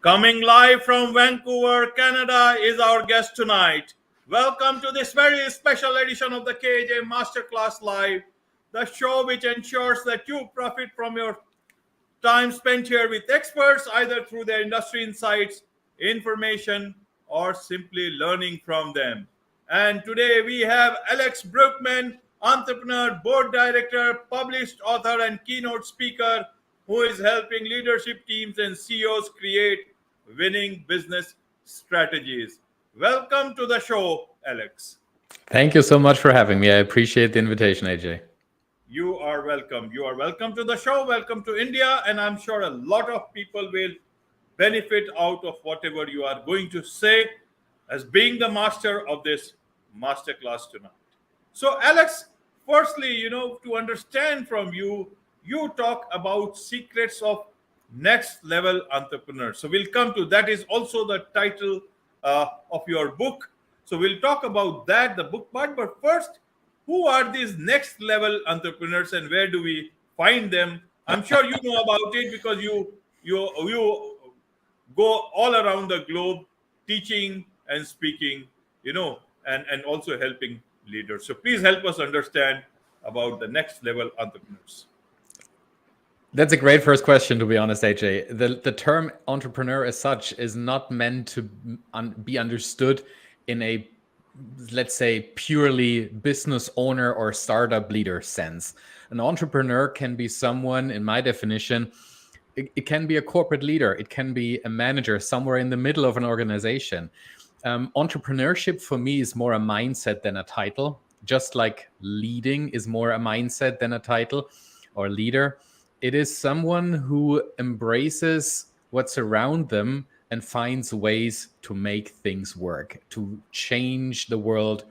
Coming live from Vancouver, Canada is our guest tonight. Welcome to this very special edition of the KJ Masterclass Live, the show which ensures that you profit from your time spent here with experts, either through their industry insights, information, or simply learning from them. And today we have Alex Brueckmann, entrepreneur, board director, published author, and keynote speaker, who is helping leadership teams and CEOs create winning business strategies. Welcome to the show, Alex. Thank you so much for having me. I appreciate the invitation, AJ. You are welcome. You are welcome to the show. Welcome to India. And I'm sure a lot of people will benefit out of whatever you are going to say as being the master of this masterclass tonight. So, Alex, firstly, to understand from you, you talk about secrets of next level entrepreneurs. So we'll come to that. Is also the title of your book. So we'll talk about that, the book part. But first, who are these next level entrepreneurs and where do we find them? I'm sure you know about it because you go all around the globe teaching and speaking, and also helping leaders. So please help us understand about the next level entrepreneurs. That's a great first question, to be honest, AJ. The term entrepreneur as such is not meant to be understood in a, let's say, purely business owner or startup leader sense. An entrepreneur can be someone, in my definition, it can be a corporate leader. It can be a manager somewhere in the middle of an organization. Entrepreneurship for me is more a mindset than a title, just like leading is more a mindset than a title or leader. It is someone who embraces what's around them and finds ways to make things work, to change the world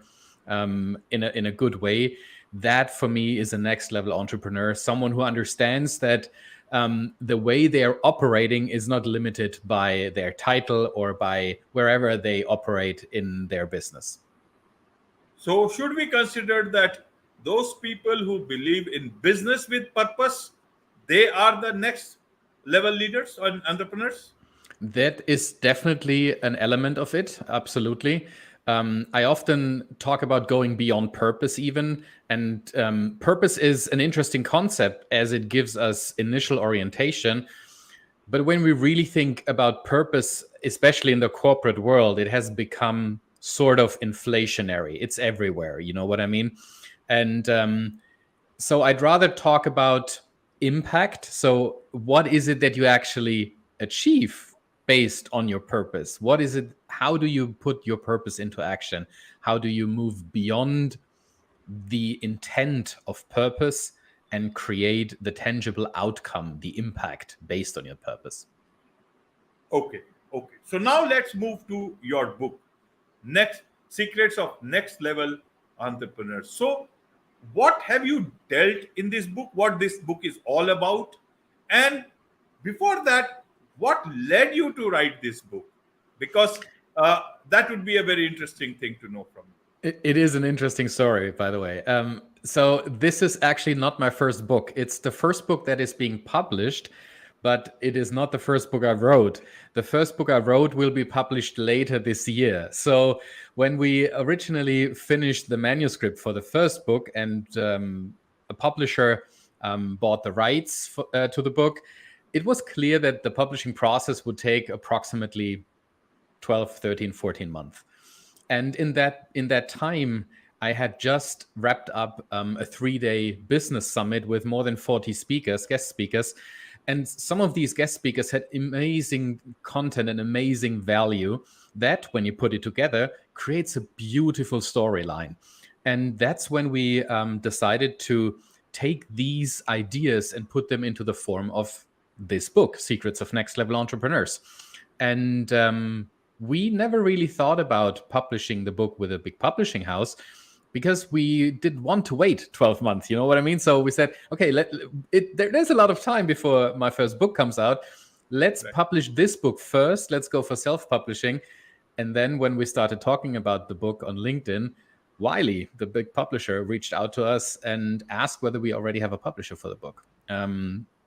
in a good way. That, for me, is a next level entrepreneur, someone who understands that the way they are operating is not limited by their title or by wherever they operate in their business. So should we consider that those people who believe in business with purpose, they are the next level leaders and entrepreneurs? That is definitely an element of it. Absolutely. I often talk about going beyond purpose even. And purpose is an interesting concept as it gives us initial orientation. But when we really think about purpose, especially in the corporate world, it has become sort of inflationary. It's everywhere. You know what I mean? And so I'd rather talk about impact. So what is it that you actually achieve based on your purpose? What is it? How do you put your purpose into action? How do you move beyond the intent of purpose and create the tangible outcome, the impact based on your purpose? Okay. So now let's move to your book, Next Secrets of Next Level Entrepreneurs. So what have you dealt in this book? What this book is all about? And before that, what led you to write this book? Because that would be a very interesting thing to know from you. It is an interesting story, by the way. So this is actually not my first book. It's the first book that is being published, but it is not the first book I wrote. The first book I wrote will be published later this year. So when we originally finished the manuscript for the first book and a publisher bought the rights to the book, it was clear that the publishing process would take approximately 12, 13, 14 months. And in that time, I had just wrapped up a 3-day business summit with more than 40 speakers, guest speakers. And some of these guest speakers had amazing content and amazing value that, when you put it together, creates a beautiful storyline. And that's when we decided to take these ideas and put them into the form of this book, Secrets of Next Level Entrepreneurs. And we never really thought about publishing the book with a big publishing house, because we didn't want to wait 12 months, you know what I mean? So we said, okay, there's a lot of time before my first book comes out. Let's publish this book first. Let's go for self-publishing. And then when we started talking about the book on LinkedIn, Wiley, the big publisher, reached out to us and asked whether we already have a publisher for the book.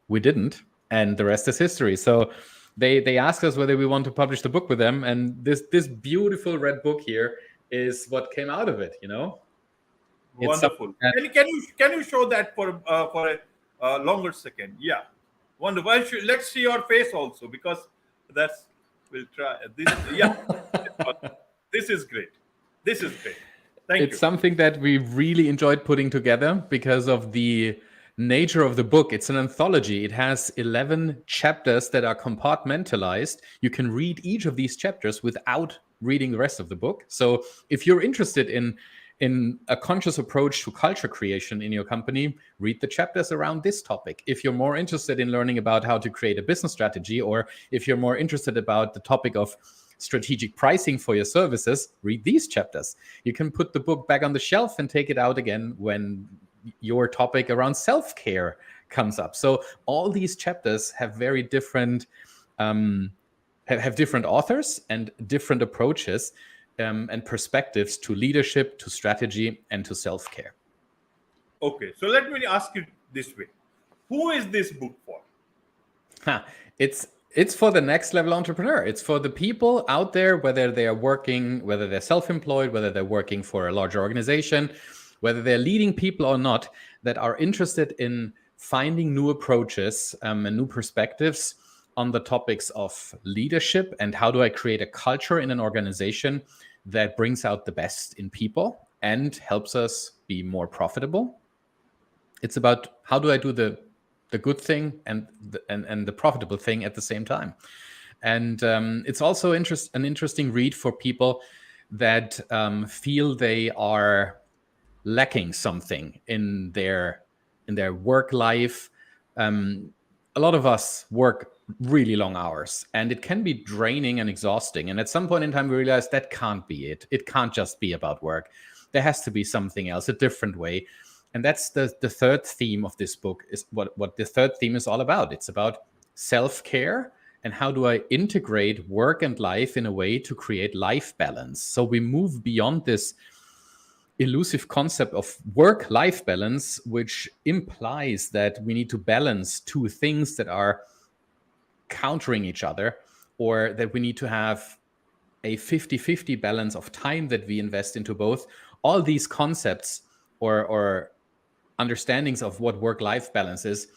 We didn't, and the rest is history. So they asked us whether we want to publish the book with them, and this beautiful red book here is what came out of it. It's something Wonderful. that, Can you show that for a longer second? Yeah, wonderful. Let's see your face also, because that's we'll try this. Yeah, this is great. This is great. Thank it's you. something that we really enjoyed putting together because of the nature of the book. It's an anthology. It has 11 chapters that are compartmentalized. You can read each of these chapters without reading the rest of the book. So if you're interested in a conscious approach to culture creation in your company, read the chapters around this topic. If you're more interested in learning about how to create a business strategy, or if you're more interested about the topic of strategic pricing for your services, read these chapters. You can put the book back on the shelf and take it out again when your topic around self-care comes up. So all these chapters have very different have different authors and different approaches and perspectives to leadership, to strategy, and to self-care. Okay, so let me ask you this way: who is this book for? It's for the next level entrepreneur. It's for the people out there, whether they are working, whether they're self-employed, whether they're working for a larger organization, whether they're leading people or not, that are interested in finding new approaches and new perspectives on the topics of leadership and how do I create a culture in an organization that brings out the best in people and helps us be more profitable. It's about how do I do the good thing and the profitable thing at the same time. And it's also an interesting read for people that feel they are lacking something in their work life. A lot of us work really long hours, and it can be draining and exhausting. And at some point in time, we realize that can't be it. It can't just be about work. There has to be something else, a different way. And that's the third theme of this book, is what the third theme is all about. It's about self-care and how do I integrate work and life in a way to create life balance. So we move beyond this elusive concept of work-life balance, which implies that we need to balance two things that are countering each other, or that we need to have a 50-50 balance of time that we invest into both. All these concepts or understandings of what work-life balance is,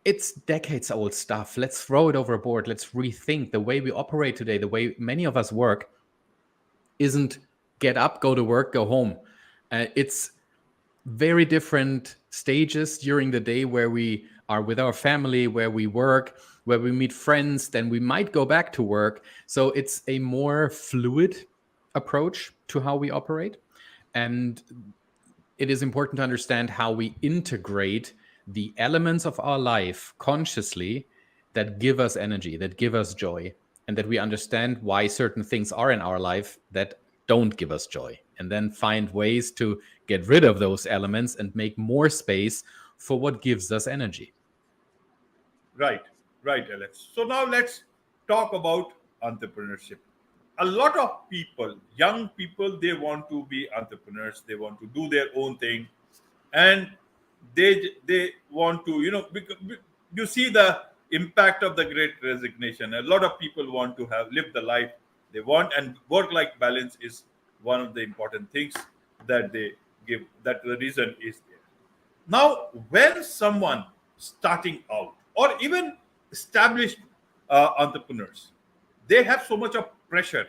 it's decades old stuff. Let's throw it overboard. Let's rethink the way we operate today. The way many of us work isn't get up, go to work, go home. It's very different stages during the day where we are with our family, where we work, where we meet friends, then we might go back to work. So it's a more fluid approach to how we operate. And it is important to understand how we integrate the elements of our life consciously that give us energy, that give us joy, and that we understand why certain things are in our life that don't give us joy, and then find ways to get rid of those elements and make more space for what gives us energy. Right, Alex. So now let's talk about entrepreneurship. A lot of people, young people, they want to be entrepreneurs. They want to do their own thing, and they want to, because you see the impact of the Great Resignation. A lot of people want to live the life they want, and work-life balance is one of the important things that they give. That the reason is there. Now, when someone starting out, or even established entrepreneurs, they have so much of pressure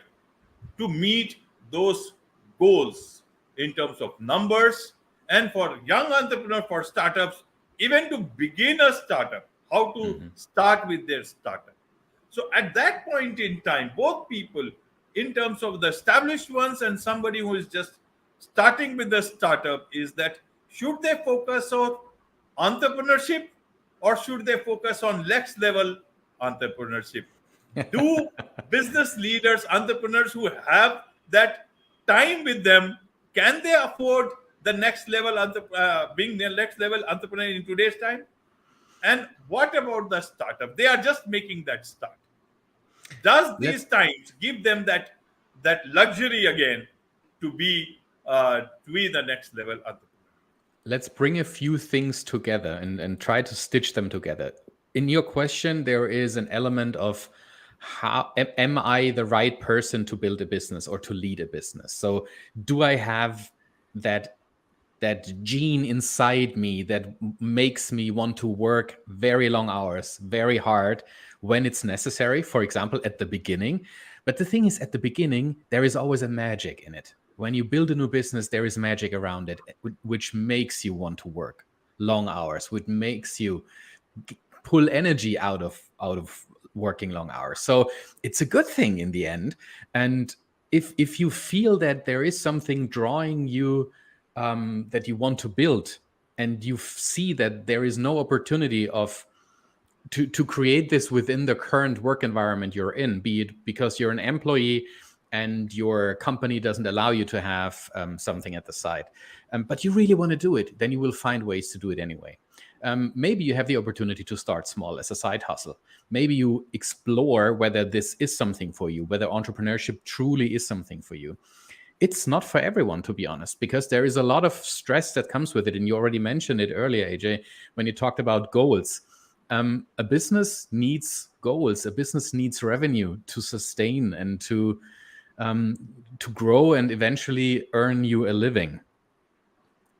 to meet those goals in terms of numbers, and for young entrepreneurs, for startups, even to begin a startup, how to start with their startup. So at that point in time, both people, in terms of the established ones and somebody who is just starting with the startup, is that should they focus on entrepreneurship, or should they focus on next level entrepreneurship? Do business leaders, entrepreneurs who have that time with them, can they afford the next level, being the next level entrepreneur in today's time? And what about the startup? They are just making that start. Does these times give them that luxury again to be the next level entrepreneur? Let's bring a few things together and try to stitch them together. In your question, there is an element of how am I the right person to build a business or to lead a business? So do I have that gene inside me that makes me want to work very long hours, very hard when it's necessary, for example, at the beginning? But the thing is, at the beginning, there is always a magic in it. When you build a new business, there is magic around it, which makes you want to work long hours, which makes you pull energy out of working long hours. So it's a good thing in the end. And if you feel that there is something drawing you, that you want to build, and you see that there is no opportunity to create this within the current work environment you're in, be it because you're an employee and your company doesn't allow you to have something at the side, but you really want to do it, then you will find ways to do it anyway. Maybe you have the opportunity to start small as a side hustle. Maybe you explore whether this is something for you, whether entrepreneurship truly is something for you. It's not for everyone, to be honest, because there is a lot of stress that comes with it. And you already mentioned it earlier, AJ, when you talked about goals. A business needs goals. A business needs revenue to sustain and to grow and eventually earn you a living.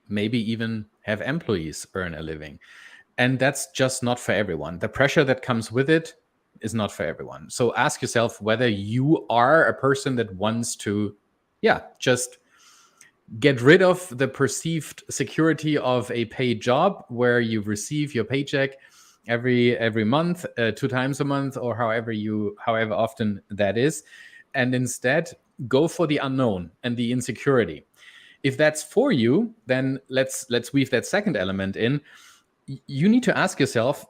Maybe even have employees earn a living. And that's just not for everyone. The pressure that comes with it is not for everyone. So ask yourself whether you are a person that wants to, just get rid of the perceived security of a paid job where you receive your paycheck every month, 2 times a month, or however often that is, and instead go for the unknown and the insecurity. If that's for you, then let's weave that second element in. You need to ask yourself,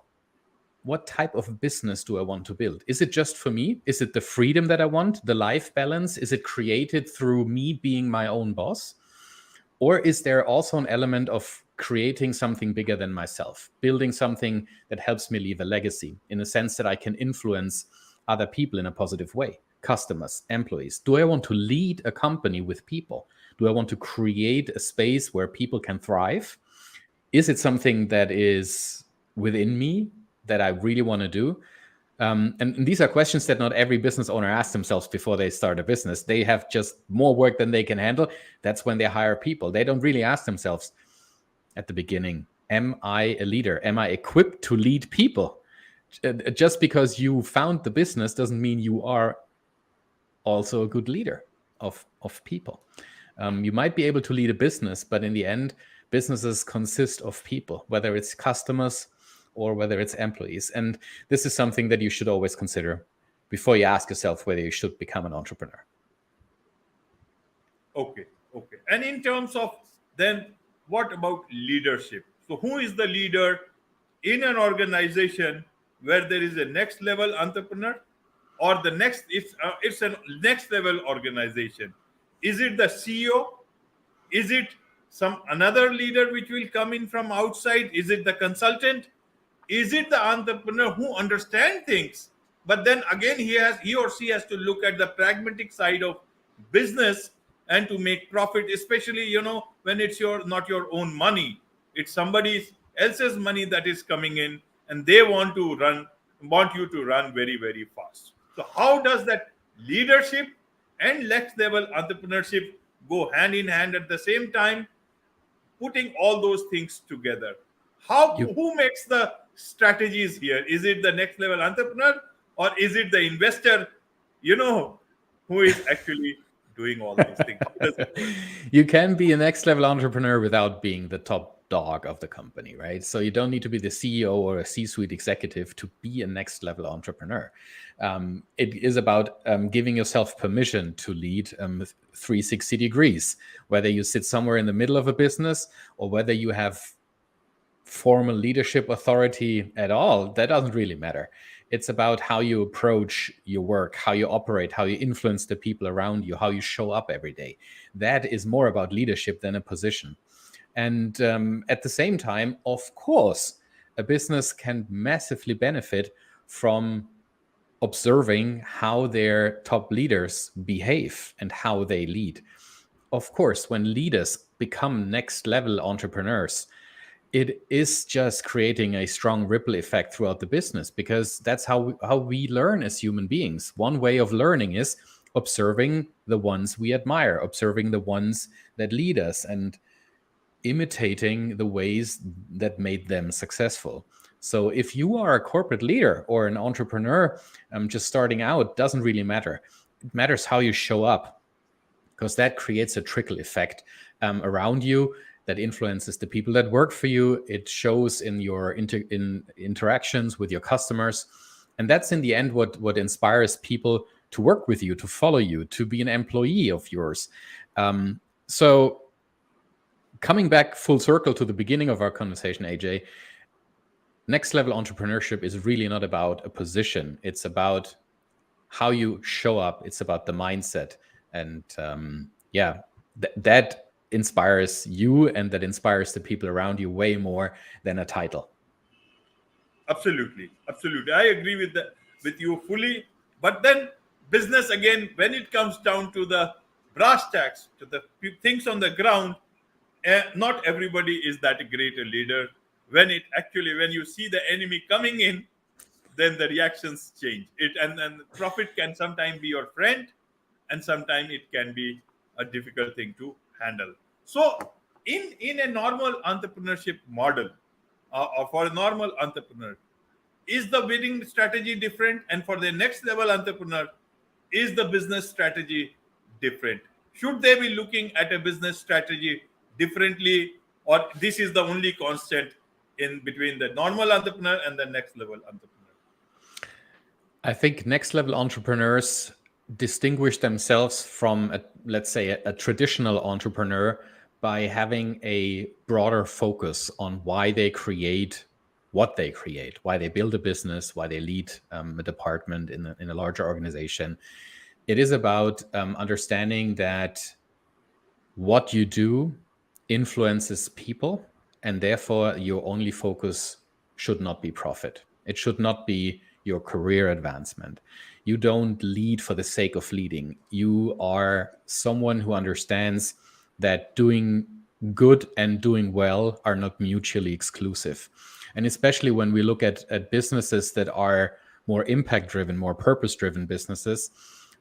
what type of business do I want to build? Is it just for me? Is it the freedom that I want, the life balance? Is it created through me being my own boss? Or is there also an element of creating something bigger than myself, building something that helps me leave a legacy in the sense that I can influence other people in a positive way, customers, employees? Do I want to lead a company with people? Do I want to create a space where people can thrive? Is it something that is within me that I really want to do? And these are questions that not every business owner asks themselves before they start a business. They have just more work than they can handle. That's when they hire people. They don't really ask themselves at the beginning, am I a leader? Am I equipped to lead people? Just because you found the business doesn't mean you are also a good leader of people. You might be able to lead a business, but in the end, businesses consist of people, whether it's customers or whether it's employees. And this is something that you should always consider before you ask yourself whether you should become an entrepreneur. Okay. And in terms of then, what about leadership? So who is the leader in an organization where there is a next level entrepreneur, or the next, it's a next level organization? Is it the CEO? Is it some another leader which will come in from outside? Is it the consultant? Is it the entrepreneur who understands things, but then again he or she has to look at the pragmatic side of business and to make profit, especially when it's not your own money, it's somebody else's money that is coming in, and they want you to run very, very fast. So how does that leadership and next level entrepreneurship go hand in hand at the same time, putting all those things together? Who makes the strategies here? Is it the next level entrepreneur, or is it the investor, who is actually doing all these things? How does it work? You can be a next level entrepreneur without being the top dog of the company, right? So you don't need to be the CEO or a C-suite executive to be a next level entrepreneur. It is about giving yourself permission to lead 360 degrees, whether you sit somewhere in the middle of a business or whether you have formal leadership authority at all. That doesn't really matter. It's about how you approach your work, how you operate, how you influence the people around you, how you show up every day. That is more about leadership than a position. And at the same time, of course, a business can massively benefit from observing how their top leaders behave and how they lead. Of course, when leaders become next level entrepreneurs, it is just creating a strong ripple effect throughout the business, because that's how we learn as human beings. One way of learning is observing the ones we admire, observing the ones that lead us, and imitating the ways that made them successful. So if you are a corporate leader or an entrepreneur just starting out, doesn't really matter. It matters how you show up, because that creates a trickle effect around you that influences the people that work for you. It shows in your interactions with your customers. And that's in the end what inspires people to work with you, to follow you, to be an employee of yours. So coming back full circle to the beginning of our conversation, AJ, next level entrepreneurship is really not about a position. It's about how you show up. It's about the mindset. And that inspires you, and that inspires the people around you way more than a title. Absolutely, absolutely. I agree with you fully. But then business again, when it comes down to the brass tacks, to the things on the ground, not everybody is that great a leader. When you see the enemy coming in, then the reactions change. And profit can sometimes be your friend, and sometimes it can be a difficult thing to handle. So, in a normal entrepreneurship model, or for a normal entrepreneur, is the winning strategy different? And for the next level entrepreneur, is the business strategy different? Should they be looking at a business strategy differently, or this is the only constant in between the normal entrepreneur and the next level entrepreneur? I think next level entrepreneurs distinguish themselves from, let's say, a traditional entrepreneur by having a broader focus on why they create what they create, why they build a business, why they lead a department in a larger organization. It is about understanding that what you do influences people, and therefore your only focus should not be profit. It should not be your career advancement. You don't lead for the sake of leading. You are someone who understands that doing good and doing well are not mutually exclusive. And especially when we look at businesses that are more impact driven, more purpose driven businesses,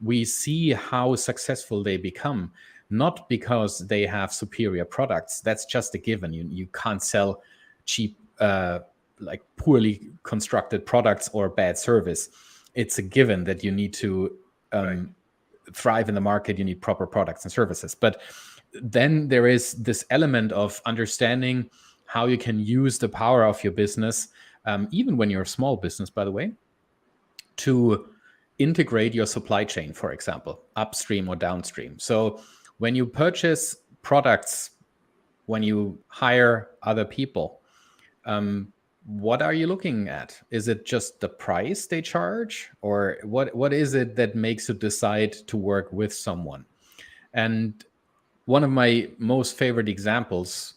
we see how successful they become, not because they have superior products. That's just a given. You can't sell cheap, like poorly constructed products or bad service. It's a given that you need to thrive in the market. You need proper products and services. But then there is this element of understanding how you can use the power of your business, even when you're a small business, by the way, to integrate your supply chain, for example, upstream or downstream. So when you purchase products, when you hire other people, what are you looking at? Is it just the price they charge, or what is it that makes you decide to work with someone? And one of my most favorite examples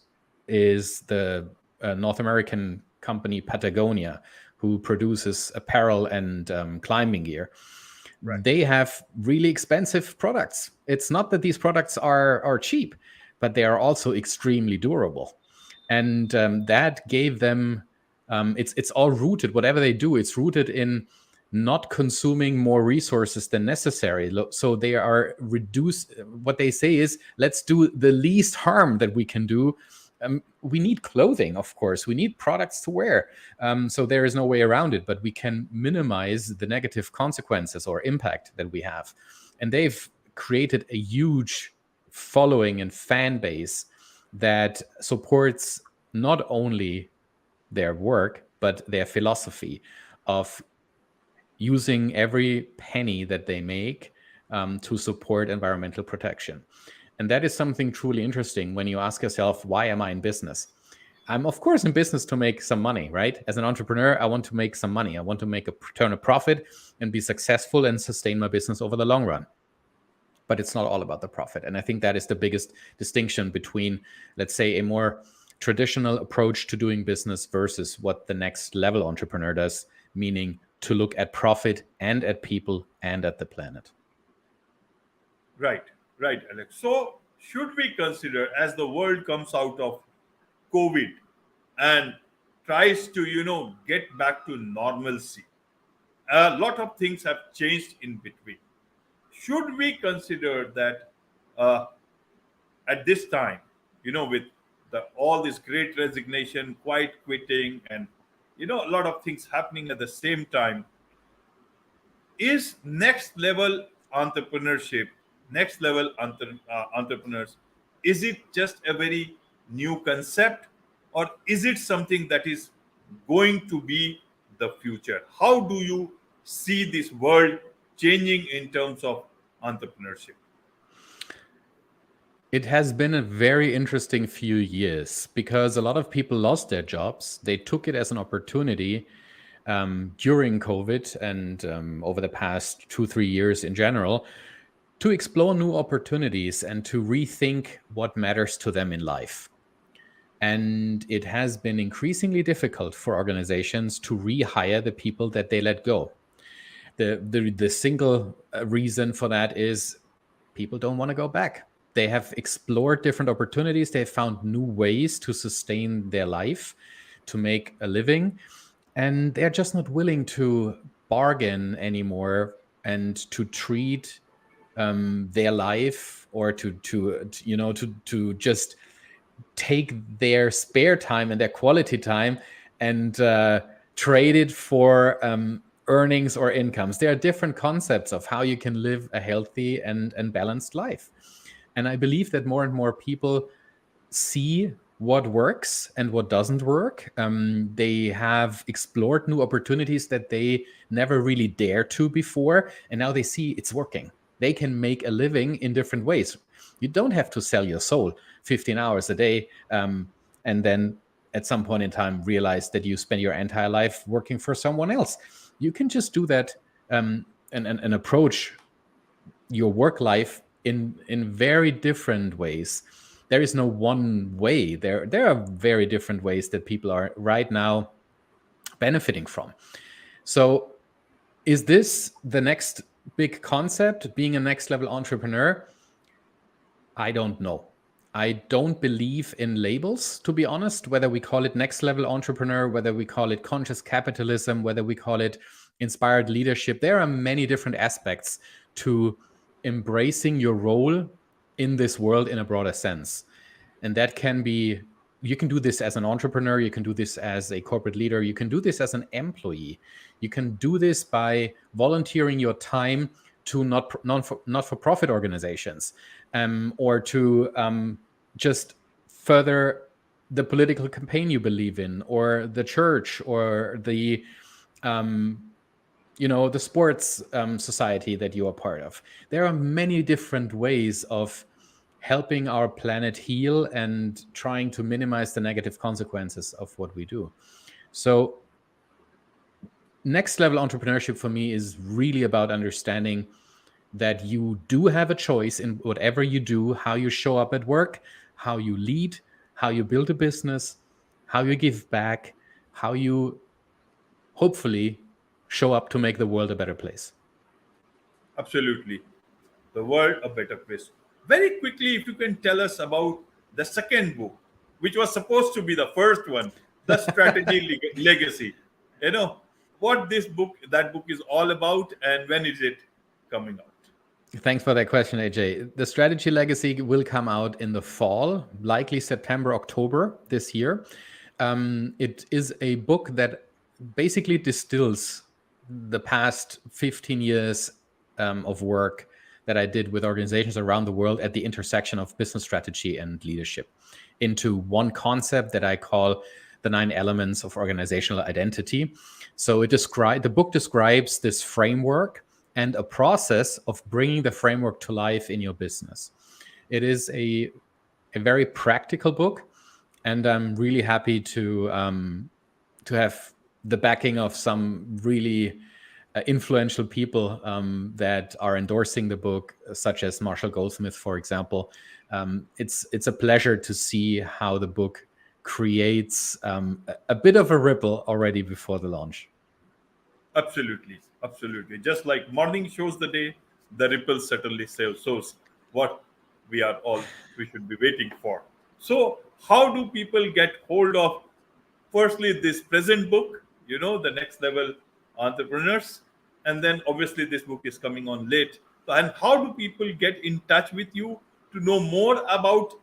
is the North American company Patagonia, who produces apparel and climbing gear. Right. They have really expensive products. It's not that these products are cheap, but they are also extremely durable. And that gave them, it's all rooted, whatever they do, it's rooted in not consuming more resources than necessary. So they are reduced. What they say is, let's do the least harm that we can do. We need clothing, of course. We need products to wear. So there is no way around it, but we can minimize the negative consequences or impact that we have. And they've created a huge following and fan base that supports not only their work, but their philosophy of using every penny that they make to support environmental protection. And that is something truly interesting when you ask yourself, why am I in business? I'm, of course, in business to make some money, right? As an entrepreneur, I want to make some money. I want to make turn a profit and be successful and sustain my business over the long run. But it's not all about the profit. And I think that is the biggest distinction between, let's say, a more traditional approach to doing business versus what the next level entrepreneur does, meaning to look at profit and at people and at the planet. Right, Alex. So, should we consider, as the world comes out of COVID, and tries to, get back to normalcy. A lot of things have changed in between. Should we consider that uh, at this time, with all this great resignation, quiet quitting, and a lot of things happening at the same time, is next level entrepreneurship, next level entrepreneurs, is it just a very new concept, or is it something that is going to be the future? How do you see this world changing in terms of entrepreneurship? It has been a very interesting few years because a lot of people lost their jobs. They took it as an opportunity during COVID and over the past 2-3 years in general to explore new opportunities and to rethink what matters to them in life. And it has been increasingly difficult for organizations to rehire the people that they let go. The single reason for that is people don't want to go back. They have explored different opportunities. They found new ways to sustain their life, to make a living, and they're just not willing to bargain anymore and to treat their life or to just take their spare time and their quality time and trade it for earnings or incomes. There are different concepts of how you can live a healthy and balanced life. And I believe that more and more people see what works and what doesn't work. They have explored new opportunities that they never really dared to before. And now they see it's working. They can make a living in different ways. You don't have to sell your soul 15 hours a day and then at some point in time realize that you spend your entire life working for someone else. You can just do that and approach your work life in very different ways. There is no one way. There are very different ways that people are right now benefiting from. So is this the next big concept, being a next level entrepreneur? I don't know. I don't believe in labels, to be honest, whether we call it next level entrepreneur, whether we call it conscious capitalism, whether we call it inspired leadership. There are many different aspects to embracing your role in this world in a broader sense. And that can be, you can do this as an entrepreneur, you can do this as a corporate leader, you can do this as an employee. You can do this by volunteering your time to not-for-profit organizations, or to just further the political campaign you believe in, or the church, or the the sports society that you are part of. There are many different ways of helping our planet heal and trying to minimize the negative consequences of what we do. So next level entrepreneurship for me is really about understanding that you do have a choice in whatever you do, how you show up at work, how you lead, how you build a business, how you give back, how you hopefully show up to make the world a better place. Absolutely. The world a better place. Very quickly, if you can tell us about the second book, which was supposed to be the first one, The Strategy Legacy. What that book is all about, and when is it coming out? Thanks for that question, AJ. The Strategy Legacy will come out in the fall, likely September, October this year. It is a book that basically distills the past 15 years of work that I did with organizations around the world at the intersection of business strategy and leadership into one concept that I call the 9 elements of organizational identity. So the book describes this framework and a process of bringing the framework to life in your business. It is a very practical book, and I'm really happy to have the backing of some really influential people that are endorsing the book, such as Marshall Goldsmith, for example. It's a pleasure to see how the book creates a bit of a ripple already before the launch. Absolutely, absolutely. Just like morning shows the day, the ripple certainly shows what we should be waiting for. So, how do people get hold of Firstly, this present book, the Next Level Entrepreneurs, and then obviously this book is coming on late. And how do people get in touch with you to know more about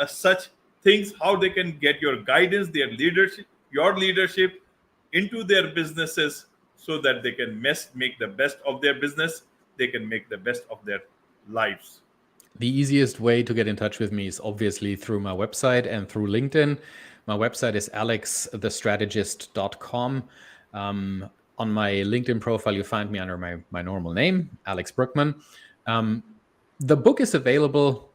such things? How they can get your guidance, their leadership, your leadership into their businesses, so that they can make the best of their business, they can make the best of their lives. The easiest way to get in touch with me is obviously through my website and through LinkedIn. My website is alexthestrategist.com. On my LinkedIn profile, you find me under my normal name, Alex Brueckmann. The book is available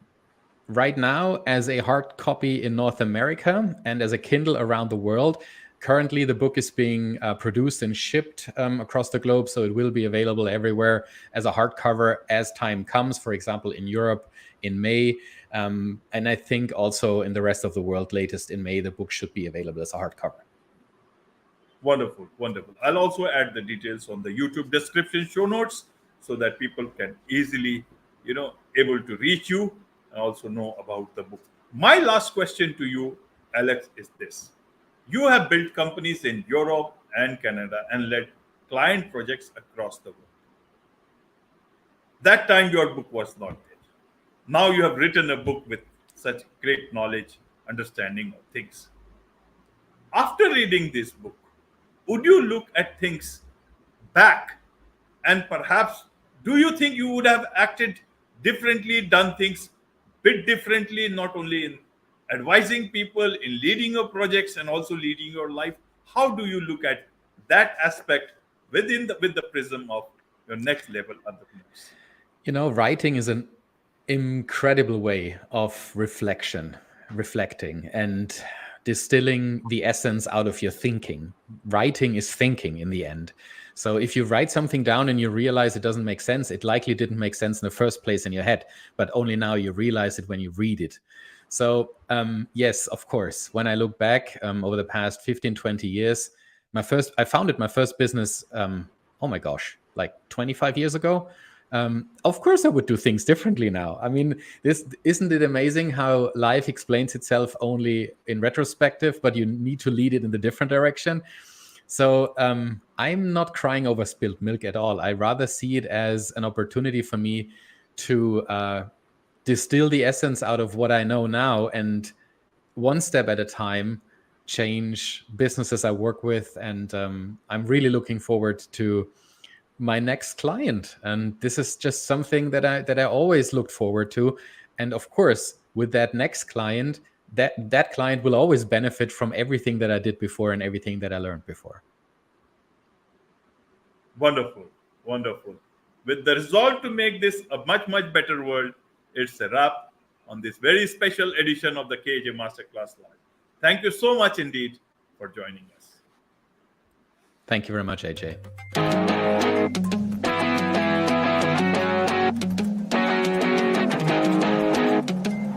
right now as a hard copy in North America and as a Kindle around the world. Currently, the book is being produced and shipped across the globe, so it will be available everywhere as a hardcover as time comes, for example, in Europe in May. And I think also in the rest of the world, latest in May, the book should be available as a hardcover. Wonderful, wonderful. I'll also add the details on the YouTube description show notes, so that people can easily, able to reach you and also know about the book. My last question to you, Alex, is this. You have built companies in Europe and Canada and led client projects across the world. That time your book was not there. Now you have written a book with such great knowledge, understanding of things. After reading this book, would you look at things back, and perhaps do you think you would have acted differently, done things bit differently, not only in advising people, in leading your projects and also leading your life? How do you look at that aspect with the prism of your next level entrepreneurs? Writing is an incredible way of reflecting and distilling the essence out of your thinking. Writing is thinking in the end. So if you write something down and you realize it doesn't make sense, it likely didn't make sense in the first place in your head, but only now you realize it when you read it. So yes, of course, when I look back over the past 15, 20 years, I founded my first business, oh my gosh, like 25 years ago. Of course, I would do things differently now. I mean, isn't it amazing how life explains itself only in retrospective, but you need to lead it in the different direction. So I'm not crying over spilled milk at all. I rather see it as an opportunity for me to distill the essence out of what I know now, and one step at a time change businesses I work with. And I'm really looking forward to my next client, and this is just something that I always looked forward to. And of course, with that next client, that client will always benefit from everything that I did before and everything that I learned before. Wonderful, wonderful. With the resolve to make this a much, much better world, it's a wrap on this very special edition of the KJ Masterclass Live. Thank you so much indeed for joining us. Thank you very much, AJ.